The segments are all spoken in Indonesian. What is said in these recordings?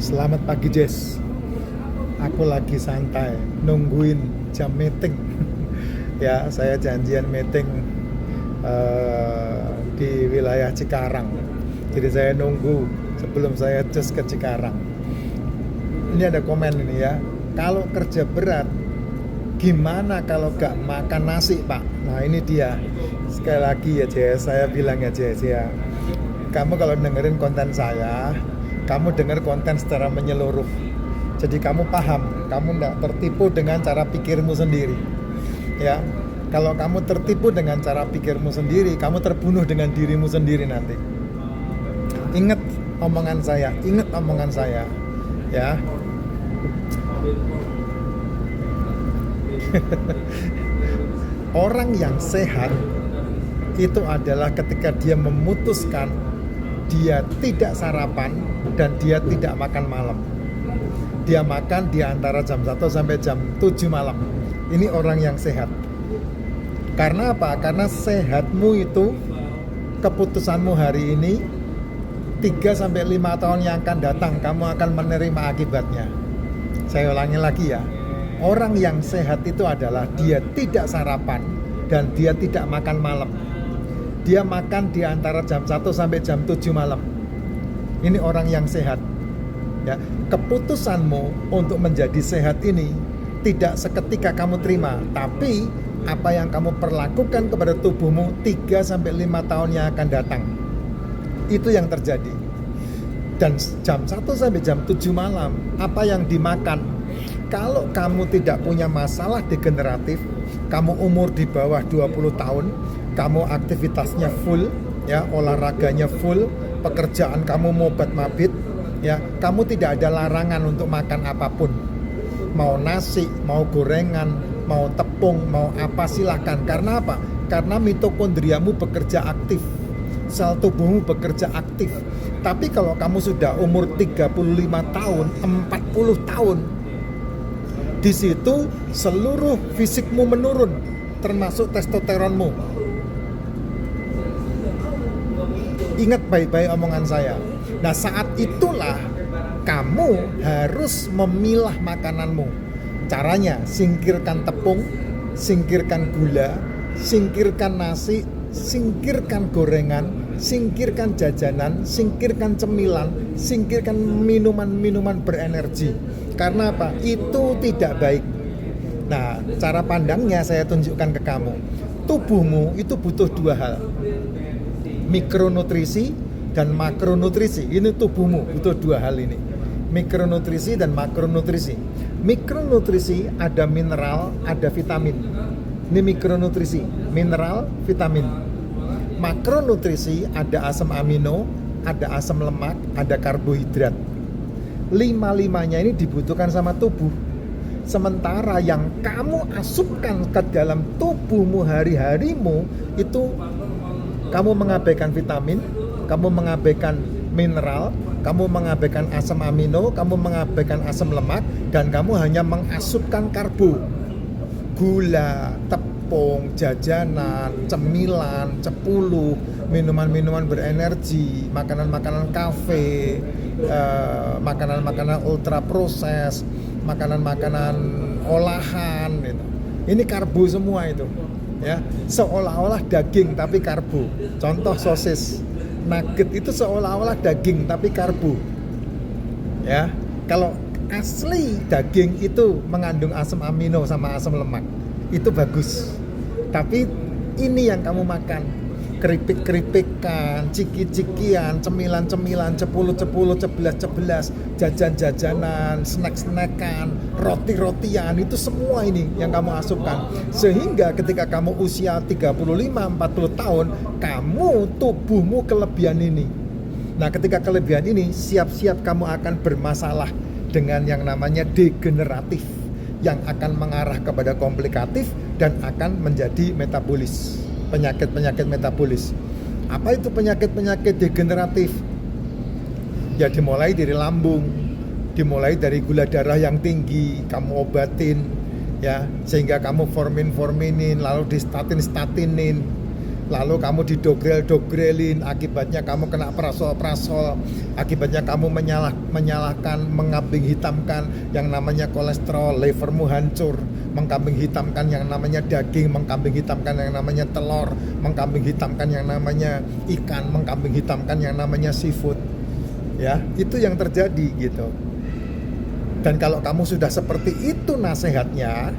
Selamat pagi Jess. Aku lagi santai nungguin jam meeting. Ya, saya janjian meeting di wilayah Cikarang. Jadi saya nunggu sebelum saya cus ke Cikarang. Ini ada komen ini ya. Kalau kerja berat, gimana kalau gak makan nasi Pak? Nah ini dia. Sekali lagi ya Jess, saya bilang ya Jess ya. Kamu kalau dengerin konten saya, kamu dengar konten secara menyeluruh. Jadi kamu paham, kamu tidak tertipu dengan cara pikirmu sendiri. Ya, kalau kamu tertipu dengan cara pikirmu sendiri, kamu terbunuh dengan dirimu sendiri nanti. Ingat omongan saya, ya. Orang yang sehat itu adalah ketika dia memutuskan dia tidak sarapan dan dia tidak makan malam. Dia makan di antara jam 1 sampai jam 7 malam. Ini orang yang sehat. Karena apa? Karena sehatmu itu, keputusanmu hari ini 3 sampai 5 tahun yang akan datang kamu akan menerima akibatnya. Saya ulangi lagi ya. Orang yang sehat itu adalah dia tidak sarapan dan dia tidak makan malam. Dia makan di antara jam 1 sampai jam 7 malam. Ini orang yang sehat. Ya, keputusanmu untuk menjadi sehat ini tidak seketika kamu terima, tapi apa yang kamu perlakukan kepada tubuhmu 3 sampai 5 tahun yang akan datang. Itu yang terjadi. Dan jam 1 sampai jam 7 malam, apa yang dimakan? Kalau kamu tidak punya masalah degeneratif, kamu umur di bawah 20 tahun, kamu aktivitasnya full, ya, olahraganya full, pekerjaan kamu mobat mabit, ya, kamu tidak ada larangan untuk makan apapun. Mau nasi, mau gorengan, mau tepung, mau apa silahkan. Karena apa? Karena mitokondriamu bekerja aktif, sel tubuhmu bekerja aktif. Tapi kalau kamu sudah umur 35 tahun, 40 tahun, di situ seluruh fisikmu menurun, termasuk testosteronmu. Ingat baik-baik omongan saya. Nah, saat itulah kamu harus memilah makananmu. Caranya, singkirkan tepung, singkirkan gula, singkirkan nasi, singkirkan gorengan, singkirkan jajanan, singkirkan cemilan, singkirkan minuman-minuman berenergi. Karena apa? Itu tidak baik. Nah, cara pandangnya saya tunjukkan ke kamu. Tubuhmu itu butuh 2 hal. Mikronutrisi dan makronutrisi. Ini tubuhmu butuh 2 hal ini. Mikronutrisi dan makronutrisi. Mikronutrisi ada mineral, ada vitamin. Ini mikronutrisi, mineral, vitamin. Makronutrisi ada asam amino, ada asam lemak, ada karbohidrat. 5-5-nya ini dibutuhkan sama tubuh. Sementara yang kamu asupkan ke dalam tubuhmu hari-harimu itu kamu mengabaikan vitamin, kamu mengabaikan mineral, kamu mengabaikan asam amino, kamu mengabaikan asam lemak, dan kamu hanya mengasupkan karbo. Gula, tepung, jajanan, cemilan, cepuluh, minuman-minuman berenergi, makanan-makanan kafe, makanan-makanan ultra proses, makanan-makanan olahan gitu. Ini karbo semua itu, ya. Seolah-olah daging tapi karbo. Contoh sosis, nugget itu seolah-olah daging tapi karbo. Ya, kalau asli daging itu mengandung asam amino sama asam lemak, itu bagus. Tapi ini yang kamu makan, keripik-keripikan, ciki-cikian, cemilan-cemilan, cepuluh-cepuluh, cebelas-cebelas, jajan-jajanan, snack-snackan, roti-rotian, itu semua ini yang kamu asupkan. Sehingga ketika kamu usia 35-40 tahun, kamu tubuhmu kelebihan ini. Nah, ketika kelebihan ini, siap-siap kamu akan bermasalah dengan yang namanya degeneratif, yang akan mengarah kepada komplikatif dan akan menjadi metabolis. Penyakit-penyakit metabolis. Apa itu penyakit-penyakit degeneratif? Ya dimulai dari lambung, dimulai dari gula darah yang tinggi, kamu obatin, ya, sehingga kamu formin-forminin, lalu distatin-statinin, lalu kamu didogrel-dogrelin, akibatnya kamu kena prasol-prasol, akibatnya kamu menyalahkan, mengambing hitamkan yang namanya kolesterol, livermu hancur, mengkambing hitamkan yang namanya daging, mengkambing hitamkan yang namanya telur, mengkambing hitamkan yang namanya ikan, mengkambing hitamkan yang namanya seafood. Ya, itu yang terjadi gitu. Dan kalau kamu sudah seperti itu nasihatnya,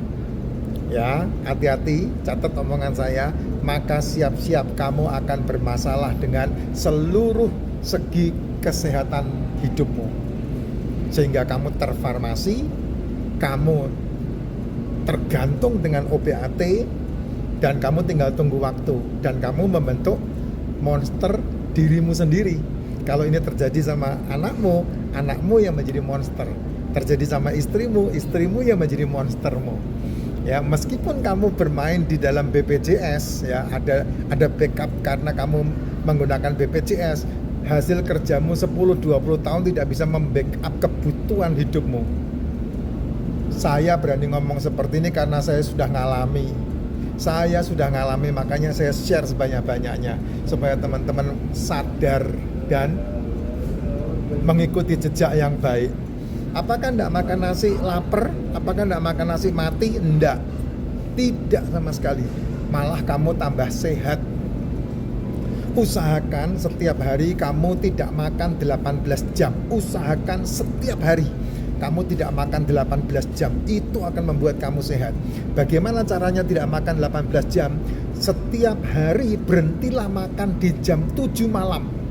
ya, hati-hati, catat omongan saya, maka siap-siap kamu akan bermasalah dengan seluruh segi kesehatan hidupmu. Sehingga kamu terfarmasi, kamu tergantung dengan OBAT, dan kamu tinggal tunggu waktu, dan kamu membentuk monster dirimu sendiri. Kalau ini terjadi sama anakmu, anakmu yang menjadi monster. Terjadi sama istrimu, istrimu yang menjadi monstermu. Ya, meskipun kamu bermain di dalam BPJS, ya, ada backup karena kamu menggunakan BPJS, hasil kerjamu 10-20 tahun tidak bisa membackup kebutuhan hidupmu. Saya berani ngomong seperti ini karena saya sudah ngalami. Makanya saya share sebanyak-banyaknya supaya teman-teman sadar dan mengikuti jejak yang baik. Apakah enggak makan nasi lapar? Apakah enggak makan nasi mati? Enggak. Tidak sama sekali. Malah kamu tambah sehat. Usahakan setiap hari kamu tidak makan 18 jam. Usahakan setiap hari kamu tidak makan 18 jam. Itu akan membuat kamu sehat. Bagaimana caranya tidak makan 18 jam? Setiap hari berhentilah makan di jam 7 malam.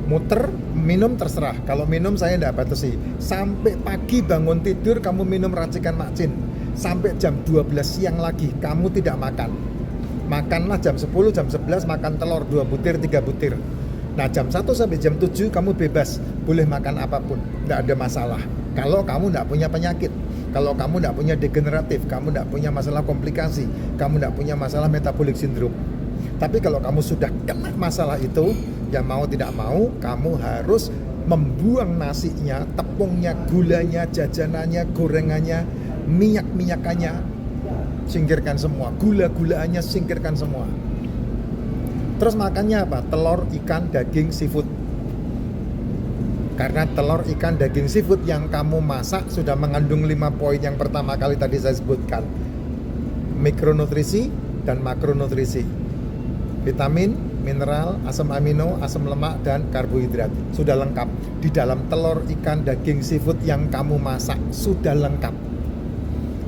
Muter, minum terserah. Kalau minum saya tidak batasi. Sampai pagi bangun tidur kamu minum racikan macin. Sampai jam 12 siang lagi kamu tidak makan. Makanlah jam 10, jam 11 makan telur 2 butir, 3 butir. Nah jam 1 sampai jam 7 kamu bebas. Boleh makan apapun, tidak ada masalah. Kalau kamu tidak punya penyakit, kalau kamu tidak punya degeneratif, kamu tidak punya masalah komplikasi, kamu tidak punya masalah metabolic syndrome. Tapi kalau kamu sudah kena masalah itu, ya mau tidak mau, kamu harus membuang nasinya, tepungnya, gulanya, jajanannya, gorengannya, minyak-minyakannya, singkirkan semua. Gula-gulaannya singkirkan semua. Terus makannya apa? Telur, ikan, daging, seafood. Karena telur, ikan, daging, seafood yang kamu masak sudah mengandung 5 poin yang pertama kali tadi saya sebutkan. Mikronutrisi dan makronutrisi. Vitamin, mineral, asam amino, asam lemak, dan karbohidrat. Sudah lengkap. Di dalam telur, ikan, daging, seafood yang kamu masak sudah lengkap.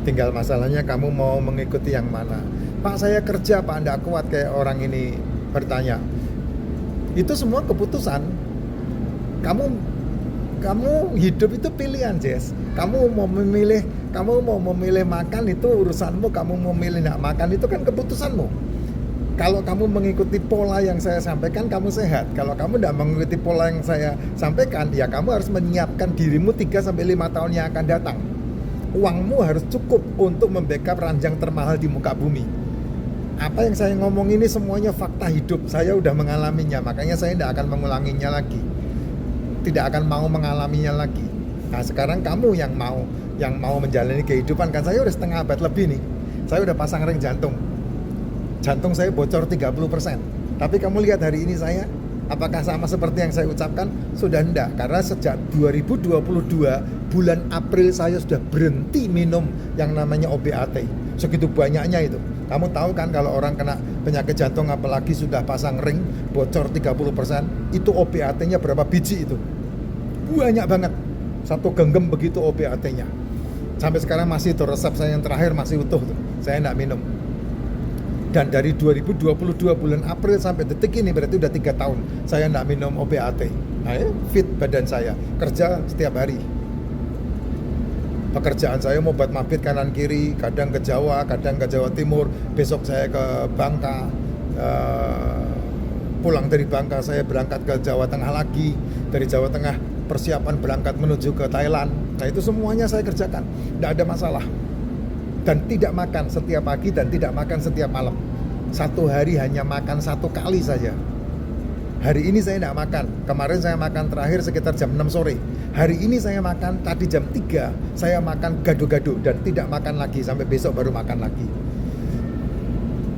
Tinggal masalahnya kamu mau mengikuti yang mana. Pak, saya kerja, Pak, enggak kuat, kayak orang ini bertanya. Itu semua keputusan. Kamu hidup itu pilihan, Jess. Kamu mau memilih makan itu urusanmu, kamu mau memilih enggak makan itu kan keputusanmu. Kalau kamu mengikuti pola yang saya sampaikan, kamu sehat. Kalau kamu tidak mengikuti pola yang saya sampaikan, ya kamu harus menyiapkan dirimu 3-5 tahun yang akan datang. Uangmu harus cukup untuk membackup ranjang termahal di muka bumi. Apa yang saya ngomong ini semuanya fakta hidup. Saya udah mengalaminya, makanya saya tidak akan mengulanginya lagi. Tidak akan mau mengalaminya lagi. Nah sekarang kamu yang mau menjalani kehidupan, kan saya udah setengah abad lebih nih. Saya udah pasang ring jantung. Jantung saya bocor 30%. Tapi kamu lihat hari ini saya, apakah sama seperti yang saya ucapkan? Sudah enggak, karena sejak 2022 bulan April saya sudah berhenti minum yang namanya OBAT. Segitu banyaknya itu. Kamu tahu kan kalau orang kena penyakit jantung apalagi sudah pasang ring bocor 30%, itu OBAT-nya berapa biji itu? Banyak banget. Satu genggam begitu OBAT-nya. Sampai sekarang masih itu, resep saya yang terakhir masih utuh tuh. Saya enggak minum. Dan dari 2022 bulan April sampai detik ini berarti udah 3 tahun saya enggak minum OBAT. Nah, fit badan saya, kerja setiap hari. Pekerjaan saya mau buat mabit kanan kiri, kadang ke Jawa, kadang ke Jawa Timur, besok saya ke Bangka, pulang dari Bangka saya berangkat ke Jawa Tengah lagi, dari Jawa Tengah persiapan berangkat menuju ke Thailand. Nah itu semuanya saya kerjakan, tidak ada masalah. Dan tidak makan setiap pagi dan tidak makan setiap malam. Satu hari hanya makan 1 kali saja. Hari ini saya tidak makan. Kemarin saya makan terakhir sekitar jam 6 sore. Hari ini saya makan tadi jam 3. Saya makan gado-gado dan tidak makan lagi. Sampai besok baru makan lagi.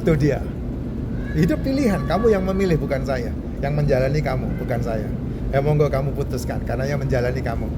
Itu dia. Hidup pilihan, kamu yang memilih bukan saya. Yang menjalani kamu bukan saya. Ya monggo kamu putuskan, karena yang menjalani kamu.